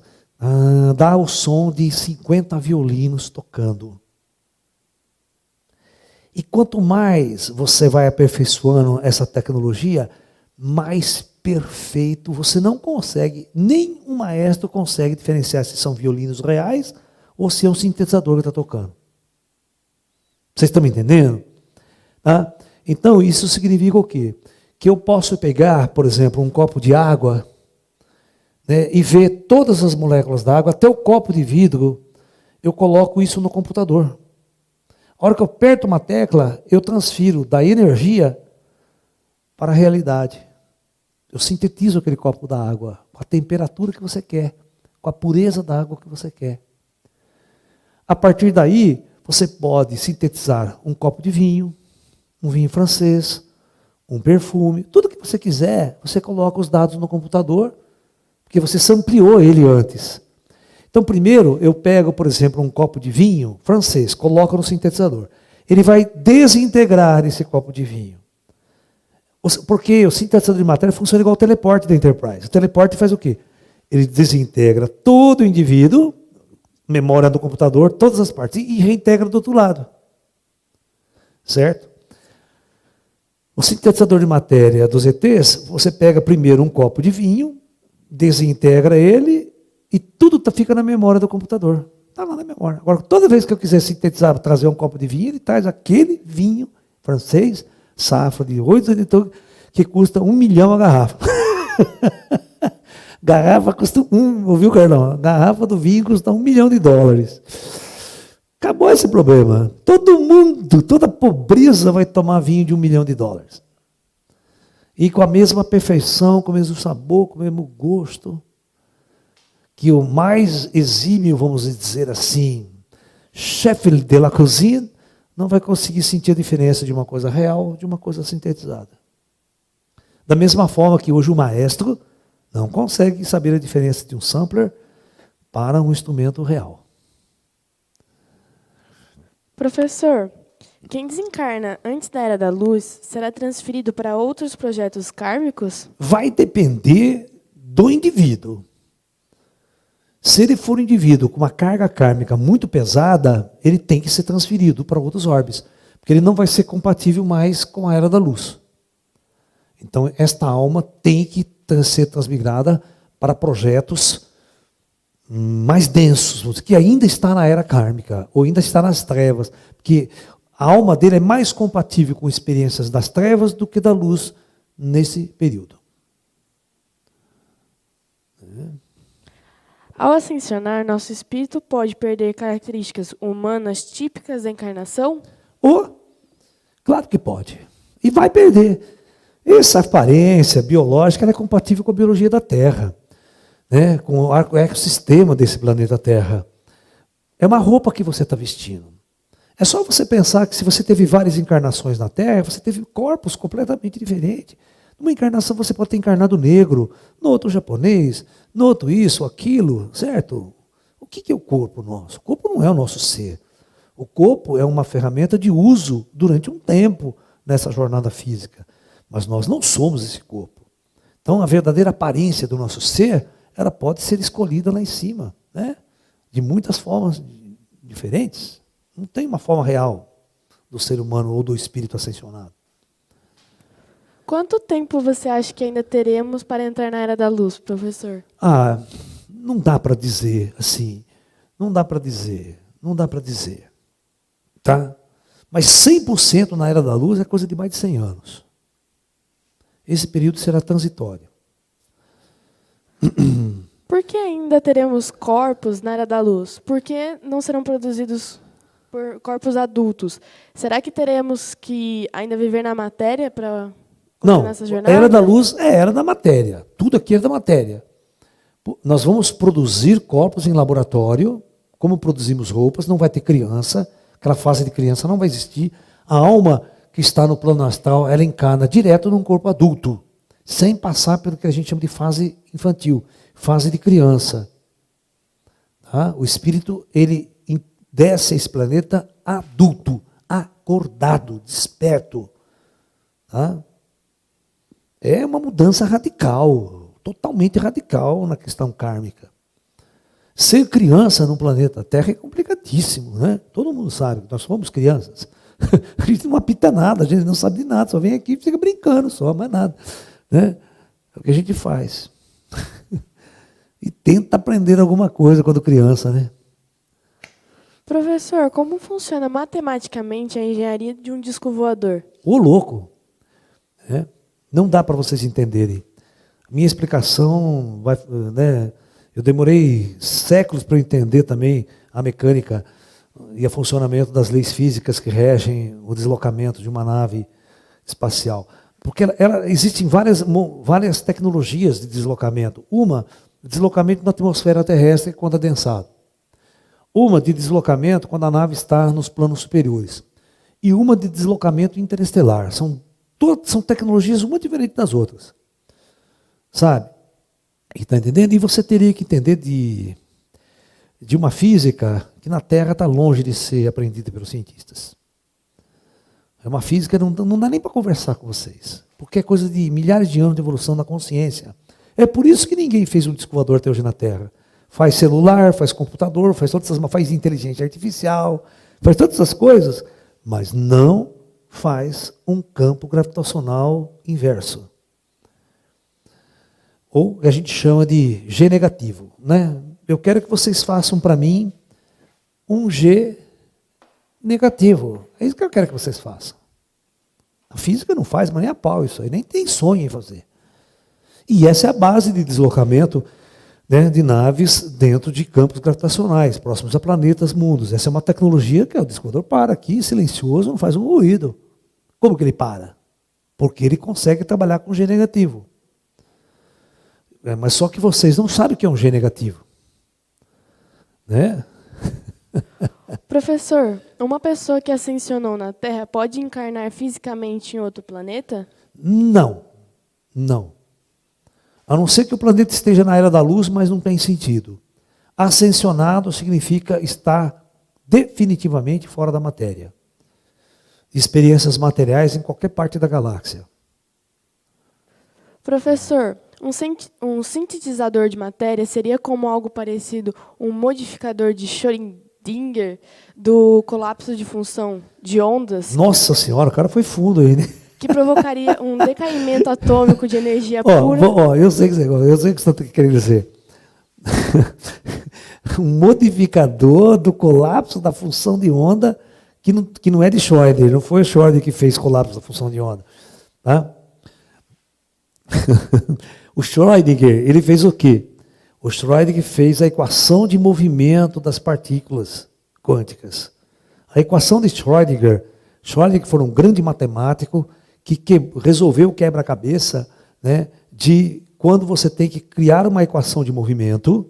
dá o som de 50 violinos tocando. E quanto mais você vai aperfeiçoando essa tecnologia, mais perfeito você não consegue, nem um maestro consegue diferenciar se são violinos reais ou se é um sintetizador que está tocando. Vocês estão me entendendo? Tá? Então isso significa o quê? Que eu posso pegar, por exemplo, um copo de água, né, e ver todas as moléculas da água, até o copo de vidro, eu coloco isso no computador. A hora que eu aperto uma tecla, eu transfiro da energia para a realidade. Eu sintetizo aquele copo da água com a temperatura que você quer, com a pureza da água que você quer. A partir daí, você pode sintetizar um copo de vinho, um vinho francês, um perfume, tudo que você quiser, você coloca os dados no computador, porque você sampleou ele antes. Então, primeiro, eu pego, por exemplo, um copo de vinho francês, coloco no sintetizador. Ele vai desintegrar esse copo de vinho. Porque o sintetizador de matéria funciona igual o teleporte da Enterprise. O teleporte faz o quê? Ele desintegra todo o indivíduo, memória do computador, todas as partes, e reintegra do outro lado. Certo? O sintetizador de matéria dos ETs, você pega primeiro um copo de vinho, desintegra ele, e tudo fica na memória do computador. Está lá na memória. Agora, toda vez que eu quiser sintetizar, trazer um copo de vinho, ele traz aquele vinho francês, safra de 8 anos, que custa 1 milhão a garrafa. Garrafa custa ouviu, Carlão? Garrafa do vinho custa $1 milhão. Acabou esse problema. Todo mundo, toda pobreza vai tomar vinho de $1 milhão. E com a mesma perfeição, com o mesmo sabor, com o mesmo gosto. Que o mais exímio, vamos dizer assim, chefe de la cuisine, não vai conseguir sentir a diferença de uma coisa real de uma coisa sintetizada. Da mesma forma que hoje o maestro não consegue saber a diferença de um sampler para um instrumento real. Professor, quem desencarna antes da Era da Luz será transferido para outros projetos kármicos? Vai depender do indivíduo. Se ele for um indivíduo com uma carga kármica muito pesada, ele tem que ser transferido para outros orbes, porque ele não vai ser compatível mais com a Era da Luz. Então, esta alma tem que ser transmigrada para projetos mais densos, que ainda está na era kármica, ou ainda está nas trevas, porque a alma dele é mais compatível com experiências das trevas do que da luz nesse período. Ao ascensionar, nosso espírito pode perder características humanas típicas da encarnação? Claro que pode. E vai perder. Essa aparência biológica ela é compatível com a biologia da Terra, né? Com o ecossistema desse planeta Terra. É uma roupa que você está vestindo. É só você pensar que se você teve várias encarnações na Terra, você teve corpos completamente diferentes. Numa encarnação você pode ter encarnado negro, no outro japonês, no outro isso, aquilo, certo? O que é o corpo nosso? O corpo não é o nosso ser. O corpo é uma ferramenta de uso durante um tempo nessa jornada física. Mas nós não somos esse corpo. Então a verdadeira aparência do nosso ser, ela pode ser escolhida lá em cima, né? De muitas formas diferentes. Não tem uma forma real do ser humano ou do espírito ascensionado. Quanto tempo você acha que ainda teremos para entrar na Era da Luz, professor? Não dá para dizer assim. Não dá para dizer. Tá? Mas 100% na Era da Luz é coisa de mais de 100 anos. Esse período será transitório. Por que ainda teremos corpos na Era da Luz? Por que não serão produzidos por corpos adultos? Será que teremos que ainda viver na matéria para continuar essa jornada? A Era da Luz é a Era da matéria. Tudo aqui é da matéria. Nós vamos produzir corpos em laboratório, como produzimos roupas, não vai ter criança, aquela fase de criança não vai existir. A alma que está no plano astral, ela encarna direto num corpo adulto, sem passar pelo que a gente chama de fase infantil, fase de criança. Tá? O espírito, ele desce a esse planeta adulto, acordado, desperto. Tá? É uma mudança radical, totalmente radical na questão kármica. Ser criança no planeta Terra é complicadíssimo, né? Todo mundo sabe que nós somos crianças. A gente não apita nada, a gente não sabe de nada, só vem aqui e fica brincando, só, mais nada. Né? É o que a gente faz. E tenta aprender alguma coisa quando criança, né? Professor, como funciona matematicamente a engenharia de um disco voador? Ô louco! É? Não dá para vocês entenderem. Minha explicação vai, né? Eu demorei séculos para entender também a mecânica e o funcionamento das leis físicas que regem o deslocamento de uma nave espacial. Porque existem várias tecnologias de deslocamento. Uma, deslocamento na atmosfera terrestre quando adensado. Uma de deslocamento quando a nave está nos planos superiores. E uma de deslocamento interestelar. São tecnologias uma diferente das outras. Sabe? Está entendendo? E você teria que entender de de uma física que na Terra está longe de ser aprendida pelos cientistas. É uma física que não dá nem para conversar com vocês, porque é coisa de milhares de anos de evolução da consciência. É por isso que ninguém fez um disco voador até hoje na Terra. Faz celular, faz computador, faz inteligência artificial, faz todas essas coisas, mas não faz um campo gravitacional inverso. Ou que a gente chama de G negativo, né? Eu quero que vocês façam para mim um G negativo. É isso que eu quero que vocês façam. A física não faz, mas nem a pau isso aí, nem tem sonho em fazer. E essa é a base de deslocamento, né, de naves dentro de campos gravitacionais, próximos a planetas, mundos. Essa é uma tecnologia que o disco voador para aqui, silencioso, não faz um ruído. Como que ele para? Porque ele consegue trabalhar com G negativo. Mas só que vocês não sabem o que é um G negativo. Né? Professor, uma pessoa que ascensionou na Terra pode encarnar fisicamente em outro planeta? Não. Não. A não ser que o planeta esteja na era da luz, mas não tem sentido. Ascensionado significa estar definitivamente fora da matéria. Experiências materiais em qualquer parte da galáxia. Professor, um sintetizador de matéria seria como algo parecido um modificador de Schrödinger do colapso de função de ondas? Nossa senhora, o cara foi fundo aí, né? Que provocaria um decaimento atômico de energia pura. Eu sei o que você está querendo dizer. Um modificador do colapso da função de onda que não é de Schrödinger, não foi o Schrödinger que fez colapso da função de onda. Tá? O Schrödinger, ele fez o quê? O Schrödinger fez a equação de movimento das partículas quânticas. A equação de Schrödinger foi um grande matemático que resolveu o quebra-cabeça, né, de quando você tem que criar uma equação de movimento,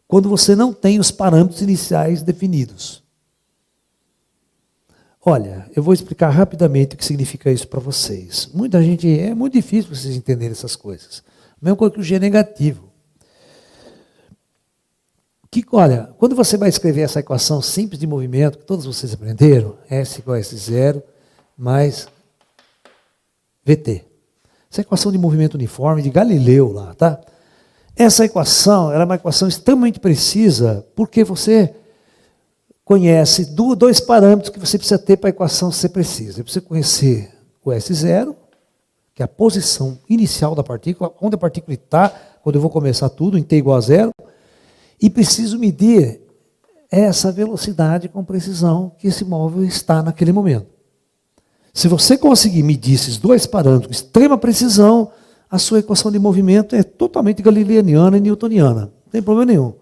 quando você não tem os parâmetros iniciais definidos. Olha, eu vou explicar rapidamente o que significa isso para vocês. Muita gente, é muito difícil vocês entenderem essas coisas. A mesma coisa que o G negativo. Olha, quando você vai escrever essa equação simples de movimento, que todos vocês aprenderam, S igual a S0 mais VT. Essa equação de movimento uniforme de Galileu lá, tá? Essa equação, ela é uma equação extremamente precisa, porque você conhece dois parâmetros que você precisa ter para a equação ser precisa. Você precisa conhecer o S0, que é a posição inicial da partícula, onde a partícula está, quando eu vou começar tudo, em T igual a 0, e preciso medir essa velocidade com precisão que esse móvel está naquele momento. Se você conseguir medir esses dois parâmetros com extrema precisão, a sua equação de movimento é totalmente galileaniana e newtoniana. Não tem problema nenhum.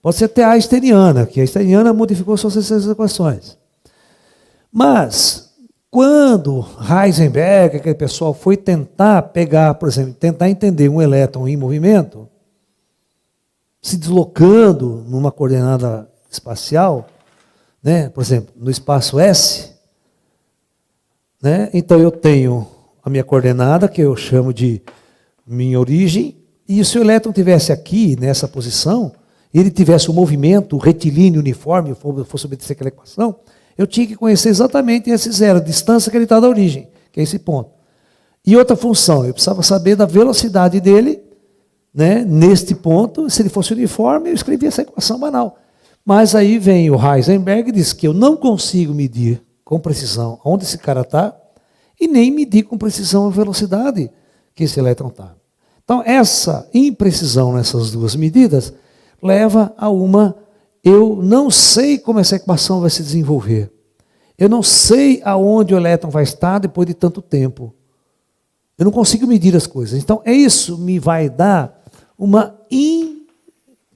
Pode ser até einsteiniana, que a einsteiniana modificou suas essas equações. Mas, quando Heisenberg, aquele pessoal, foi tentar pegar, por exemplo, tentar entender um elétron em movimento, se deslocando numa coordenada espacial, né, por exemplo, no espaço S, né, então eu tenho a minha coordenada, que eu chamo de minha origem, e se o elétron estivesse aqui, nessa posição, e ele tivesse um movimento retilíneo uniforme, fosse obedecer aquela equação, eu tinha que conhecer exatamente esse zero, a distância que ele está da origem, que é esse ponto. E outra função, eu precisava saber da velocidade dele, né, neste ponto. Se ele fosse uniforme, eu escrevia essa equação banal. Mas aí vem o Heisenberg e diz que eu não consigo medir com precisão onde esse cara está e nem medir com precisão a velocidade que esse elétron está. Então, essa imprecisão nessas duas medidas leva a eu não sei como essa equação vai se desenvolver. Eu não sei aonde o elétron vai estar depois de tanto tempo. Eu não consigo medir as coisas. Então, isso me vai dar uma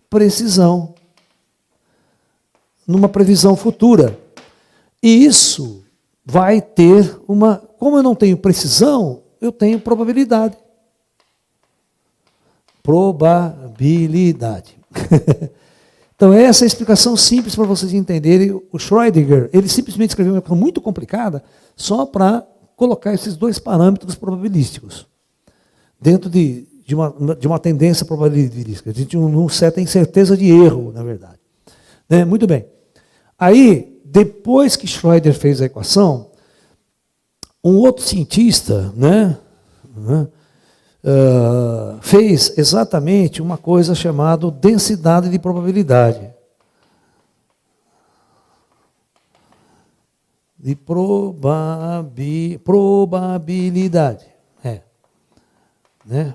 imprecisão numa previsão futura. E isso vai ter como eu não tenho precisão, eu tenho probabilidade. Probabilidade. Então, essa é a explicação simples para vocês entenderem. O Schrödinger, ele simplesmente escreveu uma coisa muito complicada só para colocar esses dois parâmetros probabilísticos dentro de uma tendência probabilística, de uma certa incerteza de erro, na verdade. Né? Muito bem. Aí, depois que Schrödinger fez a equação, um outro cientista, né, fez exatamente uma coisa chamada densidade de probabilidade. De probabilidade. Né?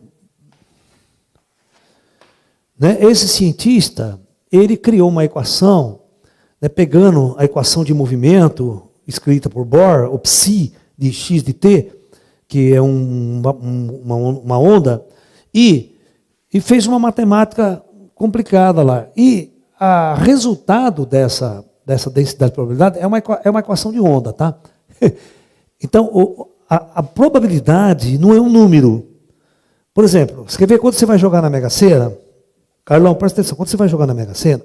Esse cientista, ele criou uma equação, né, pegando a equação de movimento escrita por Bohr, o psi de x de t, que é uma onda, e fez uma matemática complicada lá. E o resultado dessa densidade de probabilidade é uma equação de onda, tá? Então, a probabilidade não é um número. Por exemplo, você quer ver quando você vai jogar na Mega Sena? Carlão, presta atenção, quando você vai jogar na Mega Sena,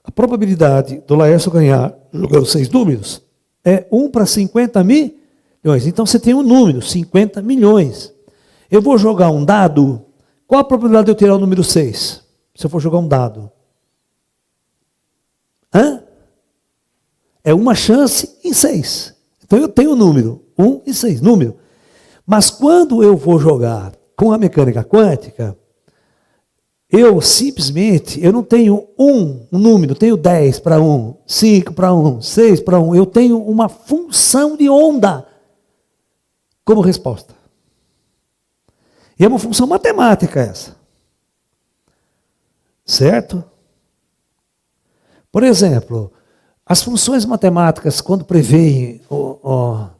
a probabilidade do Laércio ganhar, jogando 6 números, é 1 para 50 milhões. Então você tem um número, 50 milhões. Eu vou jogar um dado, qual a probabilidade de eu tirar o número 6? Se eu for jogar um dado? É uma chance em 6. Então eu tenho o número, 1 e 6, número. Mas quando eu vou jogar com a mecânica quântica, eu simplesmente, eu não tenho um número, tenho 10 para 1, 5 para 1, 6 para 1. Eu tenho uma função de onda como resposta. E é uma função matemática essa. Certo? Por exemplo, as funções matemáticas, quando preveem o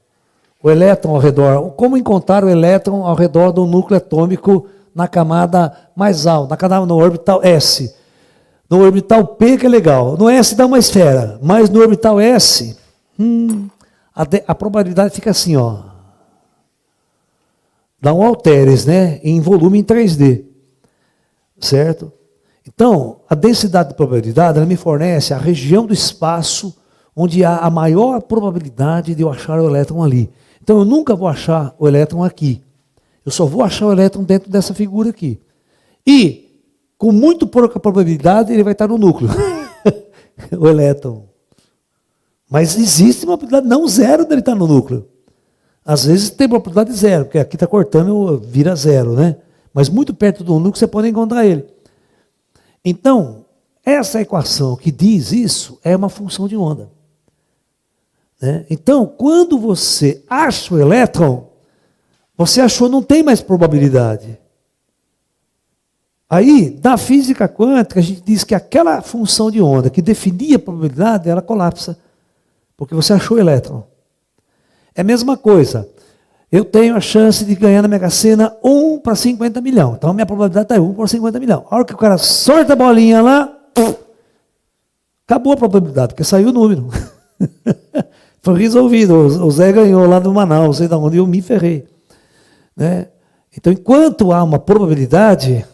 elétron ao redor, como encontrar o elétron ao redor do núcleo atômico na camada mais alta, no orbital S. No orbital P, que é legal. No S dá uma esfera, mas no orbital S, a probabilidade fica assim, ó. Dá um halteres, né? Em volume em 3D. Certo? Então, a densidade de probabilidade, ela me fornece a região do espaço onde há a maior probabilidade de eu achar o elétron ali. Então, eu nunca vou achar o elétron aqui. Eu só vou achar o elétron dentro dessa figura aqui. E, com muito pouca probabilidade, ele vai estar no núcleo. O elétron. Mas existe uma probabilidade não zero dele estar no núcleo. Às vezes tem uma probabilidade zero, porque aqui está cortando, vira zero, né? Mas muito perto do núcleo você pode encontrar ele. Então, essa equação que diz isso é uma função de onda. Né? Então, quando você acha o elétron, você achou, não tem mais probabilidade. Aí, na física quântica, a gente diz que aquela função de onda que definia a probabilidade, ela colapsa. Porque você achou o elétron. É a mesma coisa. Eu tenho a chance de ganhar na Mega Sena 1 para 50 milhões. Então, a minha probabilidade está 1 para 50 milhões. A hora que o cara sorta a bolinha lá, acabou a probabilidade, porque saiu o número. Foi resolvido. O Zé ganhou lá do Manaus, não sei de onde, eu me ferrei. Né? Então, enquanto há uma probabilidade,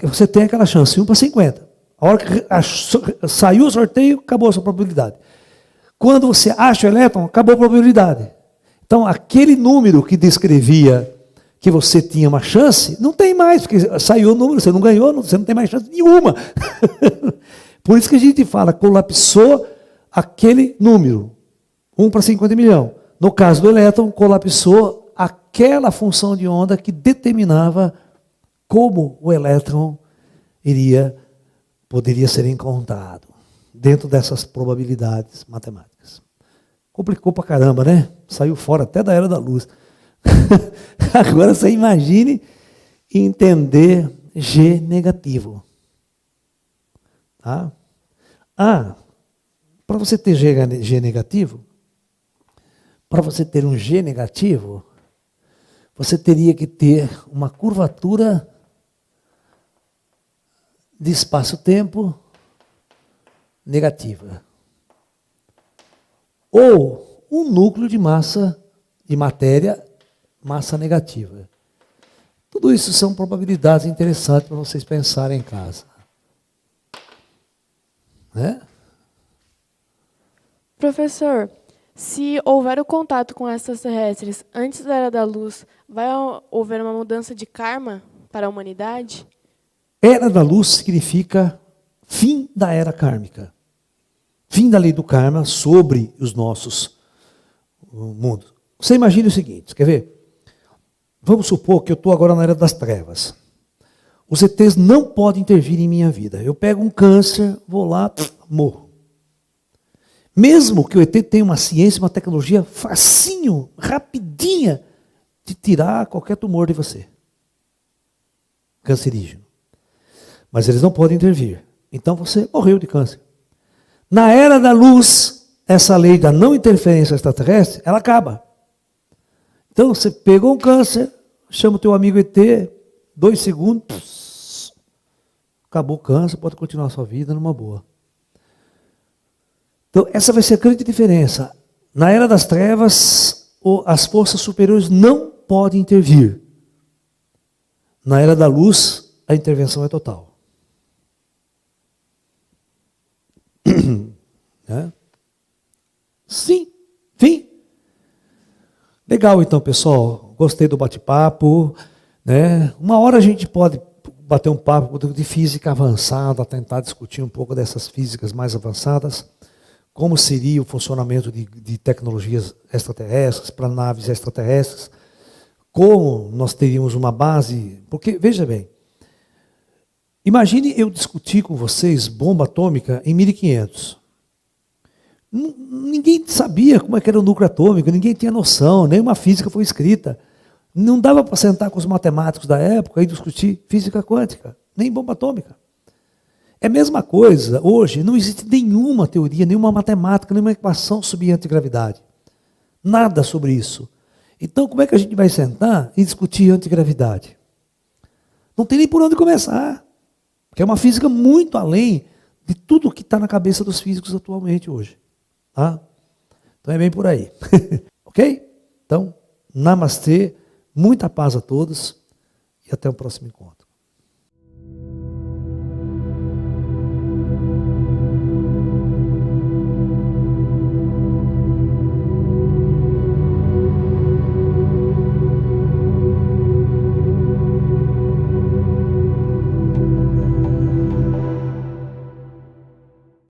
você tem aquela chance, 1 para 50. A hora que saiu o sorteio, acabou a sua probabilidade. Quando você acha o elétron, acabou a probabilidade. Então, aquele número que descrevia que você tinha uma chance, não tem mais, porque saiu o número, você não ganhou, você não tem mais chance nenhuma. Por isso que a gente fala, colapsou aquele número, 1 para 50 milhões. No caso do elétron, colapsou aquela função de onda que determinava como o elétron poderia ser encontrado dentro dessas probabilidades matemáticas. Complicou pra caramba, né? Saiu fora até da era da luz. Agora você imagine entender G negativo. Tá? Para você ter G negativo, para você ter um G negativo, você teria que ter uma curvatura de espaço-tempo negativa. Ou um núcleo de massa, de matéria, massa negativa. Tudo isso são probabilidades interessantes para vocês pensarem em casa. Né? Professor, se houver o contato com extraterrestres antes da Era da Luz, vai haver uma mudança de karma para a humanidade? Era da Luz significa Fim da era kármica. Fim da lei do karma sobre os nossos mundos. Você imagine o seguinte, quer ver? Vamos supor que eu estou agora na era das trevas. Os ETs não podem intervir em minha vida. Eu pego um câncer, vou lá, morro. Mesmo que o ET tenha uma ciência, uma tecnologia facinho, rapidinha, de tirar qualquer tumor de você. Cancerígeno. Mas eles não podem intervir. Então você morreu de câncer. Na era da luz, essa lei da não interferência extraterrestre, ela acaba. Então você pegou um câncer, chama o teu amigo ET, 2 segundos, acabou o câncer, pode continuar a sua vida numa boa. Então essa vai ser a grande diferença. Na era das trevas, as forças superiores não podem intervir. Na era da luz, a intervenção é total. É? Sim, fim. Legal então, pessoal. Gostei do bate-papo. Né? Uma hora a gente pode bater um papo de física avançada, tentar discutir um pouco dessas físicas mais avançadas. Como seria o funcionamento de tecnologias extraterrestres, para naves extraterrestres. Como nós teríamos uma base. Porque, veja bem, imagine eu discutir com vocês bomba atômica em 1500. Ninguém sabia como é que era o núcleo atômico, ninguém tinha noção, nenhuma física foi escrita. Não dava para sentar com os matemáticos da época e discutir física quântica, nem bomba atômica. É a mesma coisa, hoje não existe nenhuma teoria, nenhuma matemática, nenhuma equação sobre antigravidade. Nada sobre isso. Então como é que a gente vai sentar e discutir antigravidade? Não tem nem por onde começar. Porque é uma física muito além de tudo que está na cabeça dos físicos atualmente hoje. Tá? Então é bem por aí. Ok? Então, namastê, muita paz a todos e até o próximo encontro.